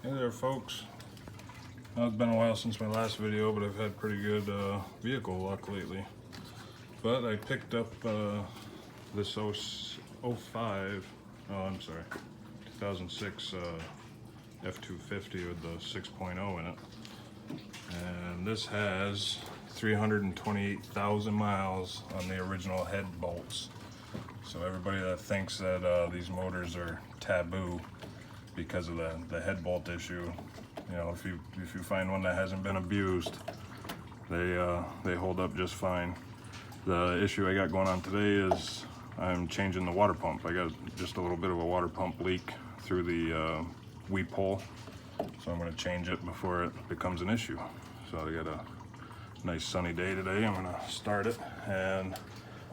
Hey there folks. Now, it's been a while since my last video, but I've had pretty good vehicle luck lately. But I picked up this 2006 F250 with the 6.0 in it. And this has 328,000 miles on the original head bolts. So everybody that thinks that these motors are taboo because of the head bolt issue, you know, if you find one that hasn't been abused, they hold up just fine. The issue I got going on today is I'm changing the water pump. I got just a little bit of a water pump leak through the weep hole, so I'm going to change it before it becomes an issue. So I got a nice sunny day today. I'm going to start it, and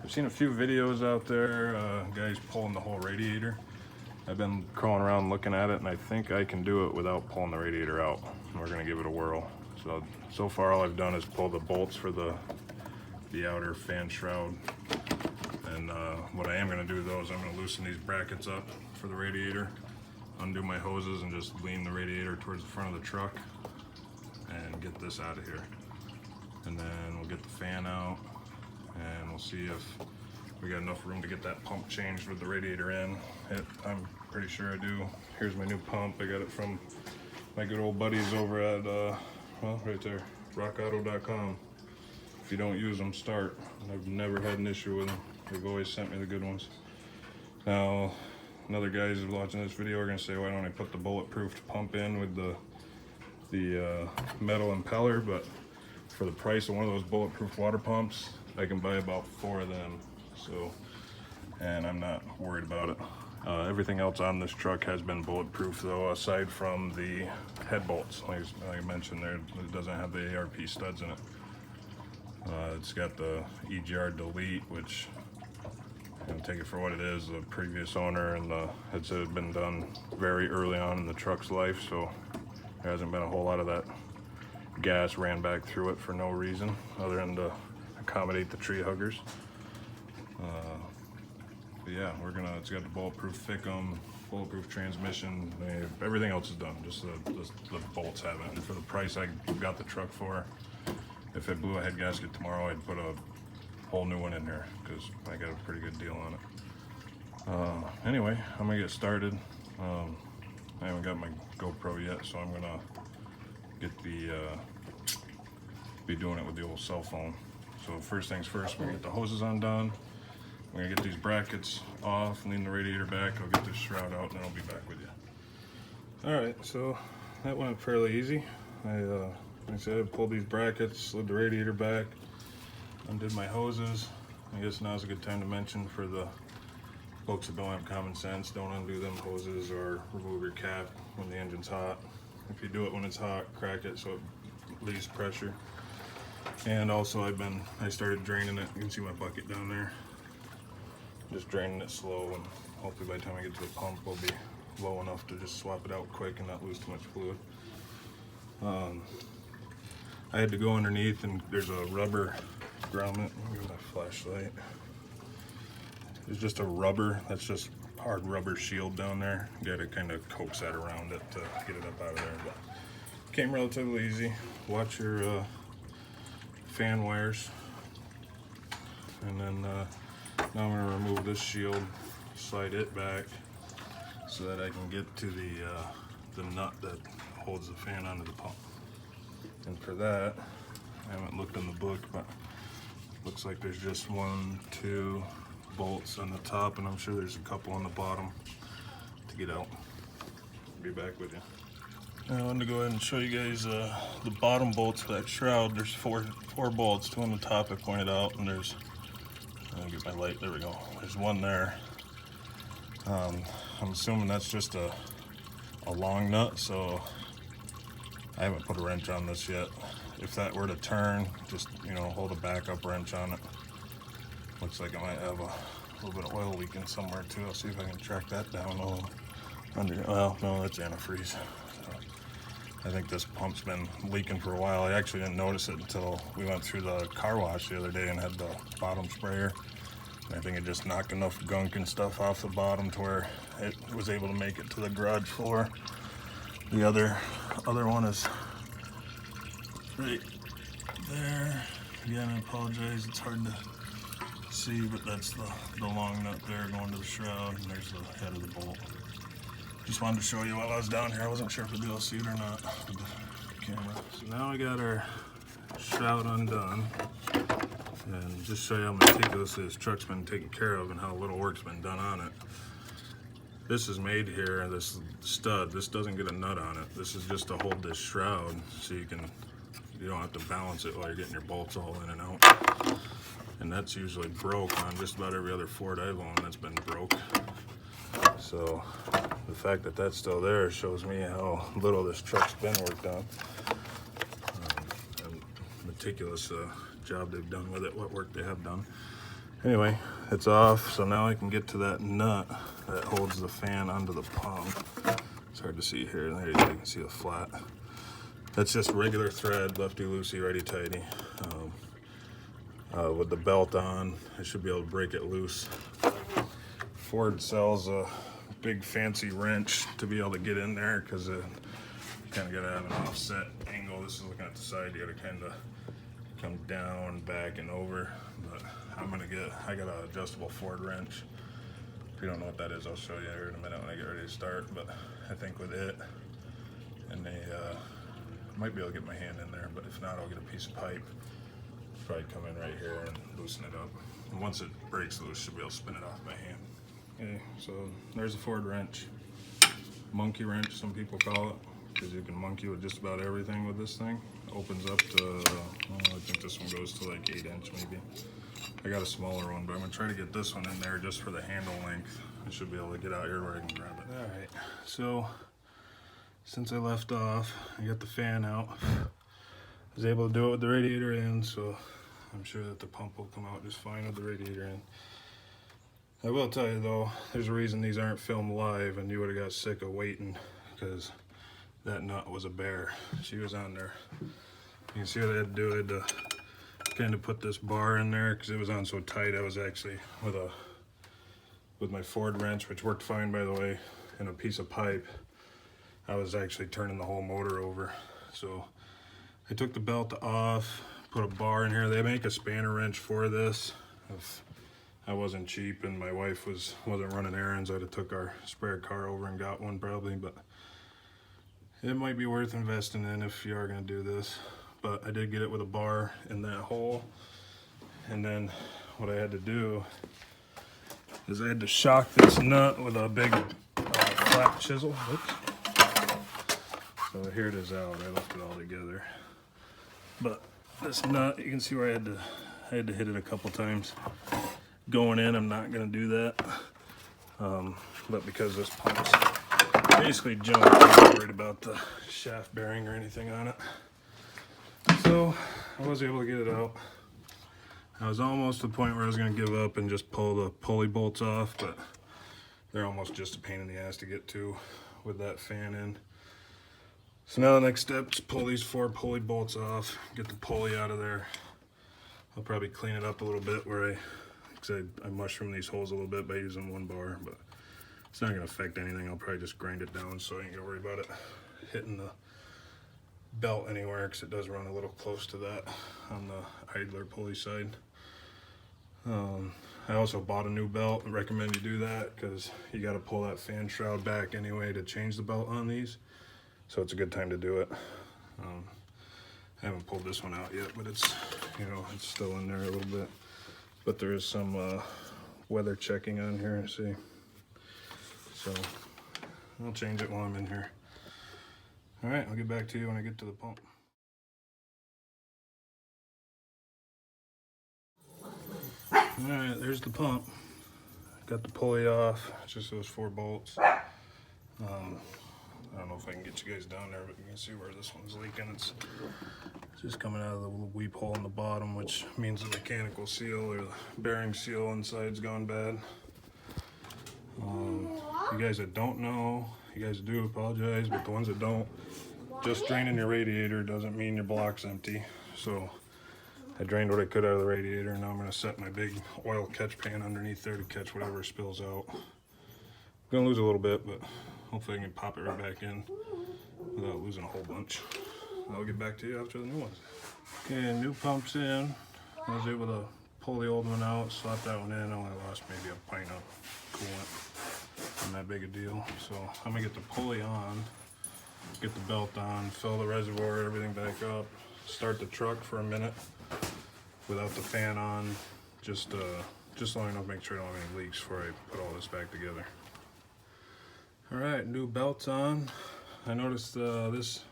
I've seen a few videos out there, guys pulling the whole radiator. I've been crawling around looking at it, and I think I can do it without pulling the radiator out. We're gonna give it a whirl. So far all I've done is pull the bolts for the outer fan shroud. And what I am gonna do though is I'm gonna loosen these brackets up for the radiator, undo my hoses, and just lean the radiator towards the front of the truck and get this out of here. And then we'll get the fan out, and we'll see if we got enough room to get that pump changed with the radiator in. I'm pretty sure I do. Here's my new pump. I got it from my good old buddies over at, well, right there, rockauto.com. If you don't use them, start. I've never had an issue with them. They've always sent me the good ones. Now, another guys who's watching this video are gonna say, why don't I put the bulletproof pump in with the metal impeller? But for the price of one of those bulletproof water pumps, I can buy about 4 of them. So, and I'm not worried about it. Everything else on this truck has been bulletproof though, aside from the head bolts. Like I mentioned there, it doesn't have the ARP studs in it. It's got the EGR delete, which, you know, take it for what it is. The previous owner and it had been done very early on in the truck's life, so there hasn't been a whole lot of that gas ran back through it for no reason other than to accommodate the tree huggers. But yeah, it's got the bulletproof Thickum, bulletproof transmission. Everything else is done, just the bolts haven't. And for the price I got the truck for, if it blew a head gasket tomorrow, I'd put a whole new one in there because I got a pretty good deal on it. Anyway, I'm gonna get started. I haven't got my GoPro yet, so I'm gonna get be doing it with the old cell phone. So first things first, we're gonna get the hoses undone. We're gonna get these brackets off, lean the radiator back. I'll get this shroud out, and then I'll be back with you. All right, so that went fairly easy. Like I said, I pulled these brackets, slid the radiator back, undid my hoses. I guess now's a good time to mention for the folks that don't have common sense, don't undo them hoses or remove your cap when the engine's hot. If you do it when it's hot, crack it so it leaves pressure. And also I started draining it. You can see my bucket down there. Just draining it slow, and hopefully by the time I get to the pump, we'll be low enough to just swap it out quick and not lose too much fluid. I had to go underneath, and there's a rubber grommet. Let me get my flashlight. There's just a rubber, that's just hard rubber shield down there. You gotta kind of coax that around it to get it up out of there. But came relatively easy. Watch your fan wires. And then now I'm gonna remove this shield, slide it back so that I can get to the nut that holds the fan onto the pump. And for that, I haven't looked in the book, but looks like there's just 1, 2 bolts on the top, and I'm sure there's a couple on the bottom to get out. Be back with you. I wanted to go ahead and show you guys the bottom bolts of that shroud. There's four bolts, 2 on the top I pointed out, and there's, I'll get my light, there we go. There's 1 there. I'm assuming that's just a long nut, so I haven't put a wrench on this yet. If that were to turn, just, you know, hold a backup wrench on it. Looks like I might have a little bit of oil leaking somewhere too. I'll see if I can track that down a little under. Well, no, that's antifreeze. So I think this pump's been leaking for a while. I actually didn't notice it until we went through the car wash the other day and had the bottom sprayer. And I think it just knocked enough gunk and stuff off the bottom to where it was able to make it to the garage floor. The other one is right there. Again, I apologize, it's hard to see, but that's the long nut there going to the shroud, and there's the head of the bolt. Just wanted to show you while I was down here. I wasn't sure if you'll see it or not with the camera. So now I got our shroud undone, and just show you how meticulously this truck's been taken care of and how little work's been done on it. This is made here, this stud, this doesn't get a nut on it. This is just to hold this shroud so you don't have to balance it while you're getting your bolts all in and out. And that's usually broke on just about every other Ford I've owned that's been broke. So the fact that that's still there shows me how little this truck's been worked on. And meticulous job they've done with it, what work they have done. Anyway, it's off, so now I can get to that nut that holds the fan onto the pump. It's hard to see here. There you go, you can see the flat. That's just regular thread, lefty-loosey, righty-tighty. With the belt on, I should be able to break it loose. Ford sells a big fancy wrench to be able to get in there because you kind of got to have an offset angle. This is looking at the side, you got to kind of come down, back, and over. But I got an adjustable Ford wrench. If you don't know what that is, I'll show you here in a minute when I get ready to start. But I think with it, and might be able to get my hand in there, but if not, I'll get a piece of pipe. Probably come in right here and loosen it up. And once it breaks loose, should be able to spin it off my hand. Okay, so there's a Ford wrench. Monkey wrench, some people call it, because you can monkey with just about everything with this thing. It opens up to, I think this one goes to like 8-inch maybe. I got a smaller one, but I'm gonna try to get this one in there just for the handle length. I should be able to get out here where I can grab it. All right, so since I left off, I got the fan out. I was able to do it with the radiator in, so I'm sure that the pump will come out just fine with the radiator in. I will tell you though, there's a reason these aren't filmed live, and you would have got sick of waiting because that nut was a bear. She was on there. You can see what I had to do. I had to kind of put this bar in there because it was on so tight. I was actually with my Ford wrench, which worked fine by the way, and a piece of pipe. I was actually turning the whole motor over. So I took the belt off, put a bar in here. They make a spanner wrench for this. If I wasn't cheap and my wife wasn't running errands, I'd have took our spare car over and got one probably, but it might be worth investing in if you are gonna do this. But I did get it with a bar in that hole. And then what I had to do is I had to shock this nut with a big flat chisel. Oops. So here it is out. I left it all together. But this nut, you can see where I had to hit it a couple times. Going in, I'm not gonna do that. But because this pump's basically junk, I'm not worried about the shaft bearing or anything on it. So I was able to get it out. I was almost to the point where I was gonna give up and just pull the pulley bolts off, but they're almost just a pain in the ass to get to with that fan in. So now the next step is pull these 4 pulley bolts off, get the pulley out of there. I'll probably clean it up a little bit where I mushroom these holes a little bit by using one bar, but it's not gonna affect anything. I'll probably just grind it down so I ain't gonna worry about it hitting the belt anywhere, because it does run a little close to that on the idler pulley side. I also bought a new belt. I recommend you do that because you got to pull that fan shroud back anyway to change the belt on these, so it's a good time to do it. I haven't pulled this one out yet, but it's still in there a little bit, but there is some weather checking on here, see, so I'll change it while I'm in here. All right, I'll get back to you when I get to the pump. All right, there's the pump. Got the pulley off, just those 4 bolts. I don't know if I can get you guys down there, but you can see where this one's leaking. It's just coming out of the little weep hole in the bottom, which means the mechanical seal or the bearing seal inside's gone bad. You guys that don't know, you guys do, apologize, but the ones that don't, just draining your radiator doesn't mean your block's empty. So I drained what I could out of the radiator, and now I'm going to set my big oil catch pan underneath there to catch whatever spills out. I'm going to lose a little bit, but hopefully I can pop it right back in without losing a whole bunch. I'll get back to you after the new ones. Okay, new pump's in. I was able to pull the old one out, slap that one in. I only lost maybe a pint of coolant. Not that big a deal. So I'm gonna get the pulley on, get the belt on, fill the reservoir, everything back up, start the truck for a minute without the fan on, just long enough to make sure I don't have any leaks before I put all this back together. All right, new belt's on. I noticed this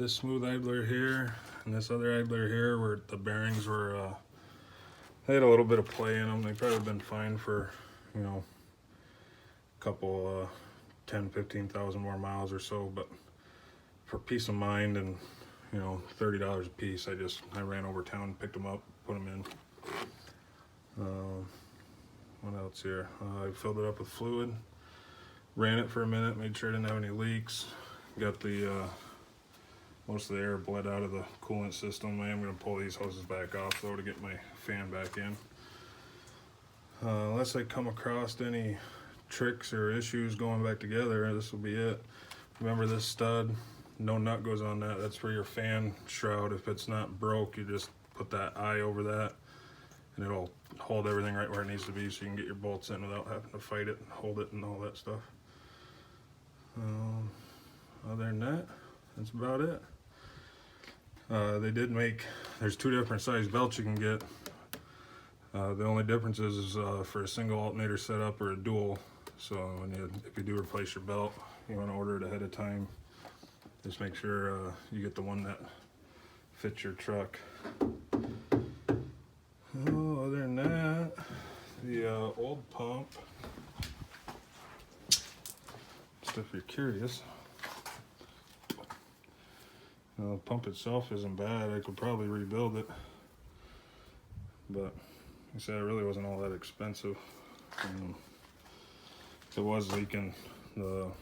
smooth idler here and this other idler here where the bearings were, they had a little bit of play in them. They probably have been fine for, you know, a couple, 10, 15,000 more miles or so, but for peace of mind and, you know, $30 a piece, I ran over town, picked them up, put them in. What else here? I filled it up with fluid, ran it for a minute, made sure I didn't have any leaks. Got the most of the air bled out of the coolant system. I am going to pull these hoses back off though to get my fan back in. Unless I come across any tricks or issues going back together, this will be it. Remember this stud, no nut goes on that. That's for your fan shroud. If it's not broke, you just put that eye over that and it'll hold everything right where it needs to be so you can get your bolts in without having to fight it and hold it and all that stuff. Other than that, that's about it. They did make, there's two different size belts you can get. The only difference is for a single alternator setup or a dual. So if you do replace your belt, you want to order it ahead of time. Just make sure you get the one that fits your truck. Oh, other than that, the old pump, just if you're curious, the pump itself isn't bad. I could probably rebuild it, but like I said, it really wasn't all that expensive. It was leaking. So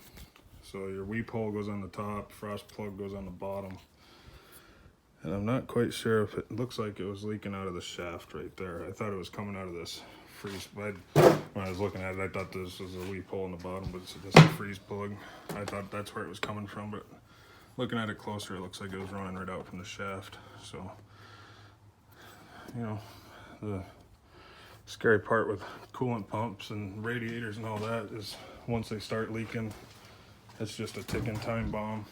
your weep hole goes on the top, frost plug goes on the bottom. And I'm not quite sure if it looks like it was leaking out of the shaft right there. I thought it was coming out of this freeze. When I was looking at it, I thought this was a weep hole in the bottom, but it's just a freeze plug. I thought that's where it was coming from, but looking at it closer, it looks like it was running right out from the shaft. So, you know, the scary part with coolant pumps and radiators and all that is once they start leaking, it's just a ticking time bomb.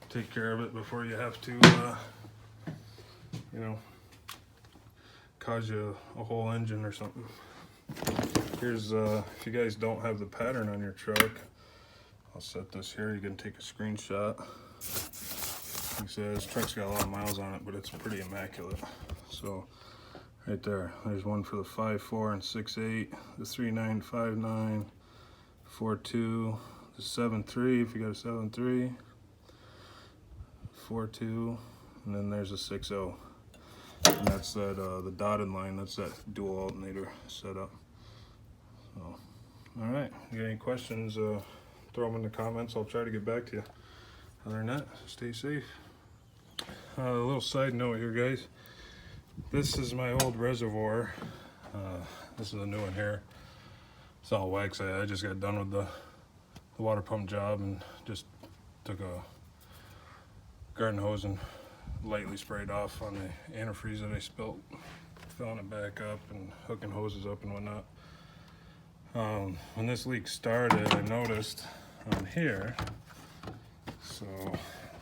Take care of it before you have to, you know, cause you a whole engine or something. Here's, if you guys don't have the pattern on your truck, I'll set this here. You can take a screenshot. Like I said, this truck's got a lot of miles on it, but it's pretty immaculate. So right there's one for the 5.4 and 6.8, the 3.9, 5.9, 4.2, the 7.3 if you got a 7.3, 4.2, and then there's a 6.0. And that's that the dotted line, that's that dual alternator setup. So, all right, if you got any questions, throw them in the comments. I'll try to get back to you. Other than that, stay safe. A little side note here, guys. This is my old Reservoir. This is a new one here. It's all wax. I just got done with the water pump job and just took a garden hose and lightly sprayed off on the antifreeze that I spilled, filling it back up and hooking hoses up and whatnot. When this leak started, I noticed on here, so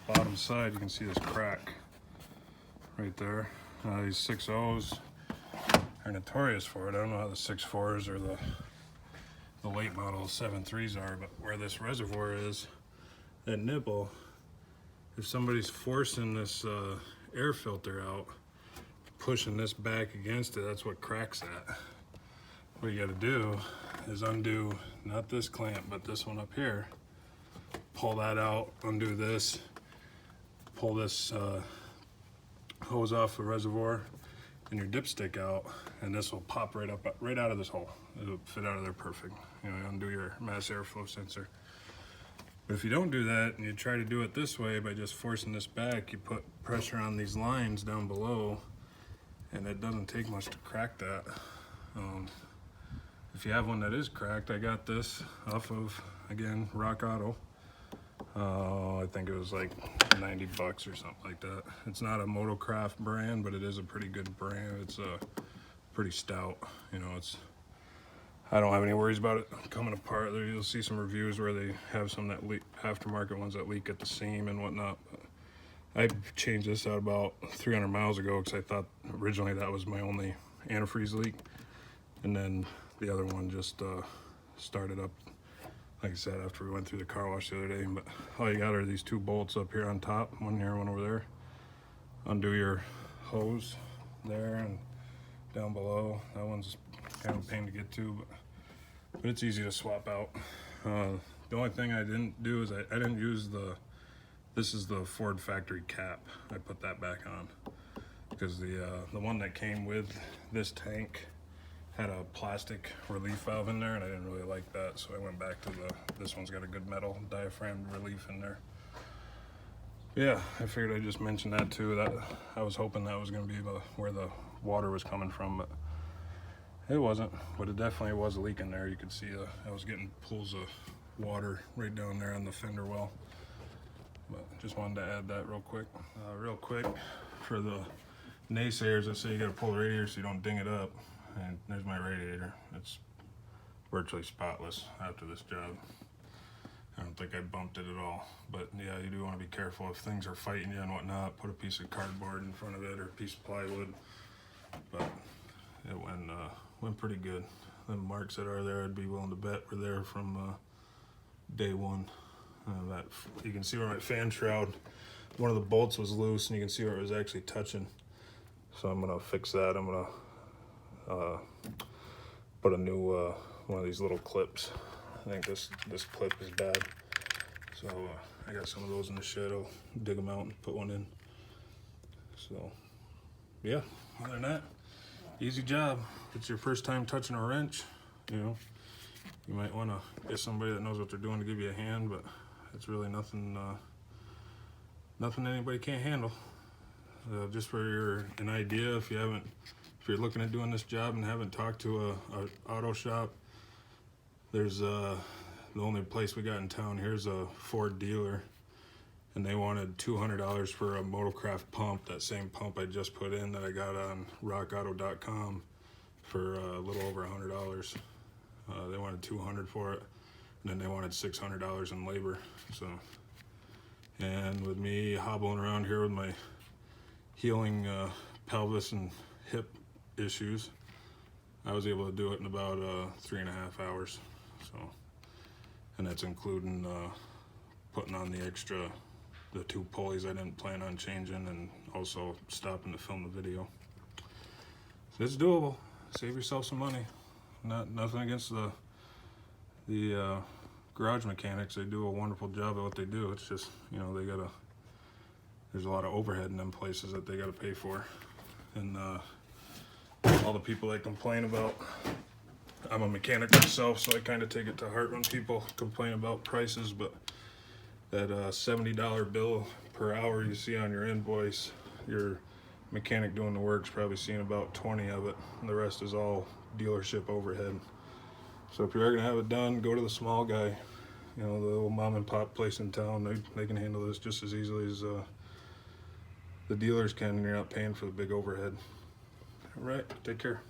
bottom side, you can see this crack right there. These 6.0s are notorious for it. I don't know how the 6.4s or the late model 7.3s are, but where this reservoir is, that nipple, if somebody's forcing this air filter out, pushing this back against it, that's what cracks at. What you got to do is undo, not this clamp, but this one up here. Pull that out, undo this, pull this hose off the reservoir and your dipstick out, and this will pop right up, right out of this hole. It'll fit out of there perfect. You know, undo your mass airflow sensor. But if you don't do that and you try to do it this way by just forcing this back, you put pressure on these lines down below, and it doesn't take much to crack that. if you have one that is cracked, I got this off of, again, Rock Auto. I think it was like 90 bucks or something like that. It's not a Motocraft brand, but it is a pretty good brand. It's pretty stout. You know, I don't have any worries about it coming apart. There, you'll see some reviews where they have some that leak, aftermarket ones that leak at the seam and whatnot. But I changed this out about 300 miles ago because I thought originally that was my only antifreeze leak, and then the other one just started up, like I said, after we went through the car wash the other day. But all you got are these two bolts up here on top, one here, one over there. Undo your hose there and down below. That one's kind of a pain to get to, but it's easy to swap out. The only thing I didn't do is I didn't use this is the Ford factory cap. I put that back on because the one that came with this tank had a plastic relief valve in there, and I didn't really like that, so I went back to this one's got a good metal diaphragm relief in there. Yeah, I figured I'd just mention that too. That I was hoping that was going to be where the water was coming from, but it wasn't. But it definitely was a leak in there. You could see I was getting pools of water right down there on the fender well. But just wanted to add that real quick. Real quick, for the naysayers that say you got to pull the radiator so you don't ding it up. And there's my radiator. It's virtually spotless after this job. I don't think I bumped it at all. But yeah, you do want to be careful if things are fighting you and whatnot. Put a piece of cardboard in front of it or a piece of plywood. But it went pretty good. The marks that are there, I'd be willing to bet were there from day one. That you can see where my fan shroud, one of the bolts was loose, and you can see where it was actually touching. So I'm gonna fix that. I'm gonna put a new one of these little clips. I think this clip is bad, so I got some of those in the shed. I'll dig them out and put one in. So yeah, other than that, easy job. If it's your first time touching a wrench, you know, you might want to get somebody that knows what they're doing to give you a hand, but it's really nothing anybody can't handle. Just for an idea, if you're looking at doing this job and haven't talked to a auto shop, there's the only place we got in town here's a Ford dealer, and they wanted $200 for a Motocraft pump, that same pump I just put in that I got on rockauto.com for a little over $100. They wanted $200 for it, and then they wanted $600 in labor. So, and with me hobbling around here with my healing pelvis and hip issues, I was able to do it in about 3.5 hours. So, and that's including putting on the two pulleys I didn't plan on changing, and also stopping to film the video. So it's doable. Save yourself some money. Nothing against the garage mechanics. They do a wonderful job at what they do. It's just, you know, there's a lot of overhead in them places that they gotta pay for. And all the people that complain about, I'm a mechanic myself, so I kind of take it to heart when people complain about prices, but that $70 bill per hour you see on your invoice, your mechanic doing the work's probably seeing about 20 of it, and the rest is all dealership overhead. So if you're gonna have it done, go to the small guy, you know, the little mom and pop place in town. They can handle this just as easily as the dealers can, and you're not paying for the big overhead. All right, take care.